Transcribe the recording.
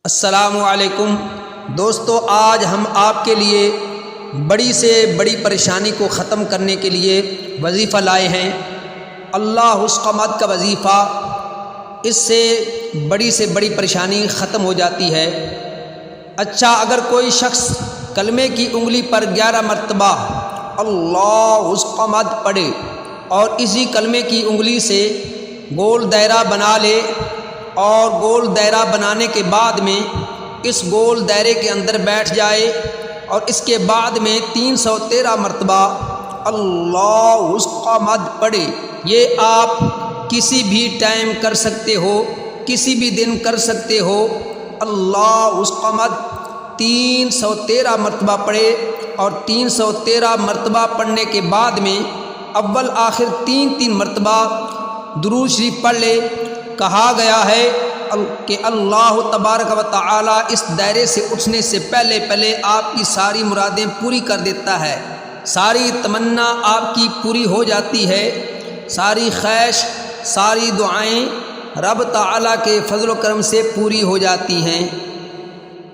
السلام علیکم دوستو، آج ہم آپ کے لیے بڑی سے بڑی پریشانی کو ختم کرنے کے لیے وظیفہ لائے ہیں۔ اللہ الصمد کا وظیفہ، اس سے بڑی پریشانی ختم ہو جاتی ہے۔ اچھا، اگر کوئی شخص کلمے کی انگلی پر 11 مرتبہ اللہ الصمد پڑھے اور اسی کلمے کی انگلی سے گول دائرہ بنا لے اور گول دائرہ بنانے کے بعد میں اس گول دائرے کے اندر بیٹھ جائے اور اس کے بعد میں 313 مرتبہ اللہ الصمد پڑھے، یہ آپ کسی بھی ٹائم کر سکتے ہو، کسی بھی دن کر سکتے ہو۔ اللہ الصمد 313 مرتبہ پڑھے اور 313 مرتبہ پڑھنے کے بعد میں اول آخر 3 مرتبہ درود شریف پڑھ لے۔ کہا گیا ہے کہ اللہ تبارک و تعالی اس دائرے سے اٹھنے سے پہلے آپ کی ساری مرادیں پوری کر دیتا ہے، ساری تمنا آپ کی پوری ہو جاتی ہے، ساری خواہش، ساری دعائیں رب تعالی کے فضل و کرم سے پوری ہو جاتی ہیں۔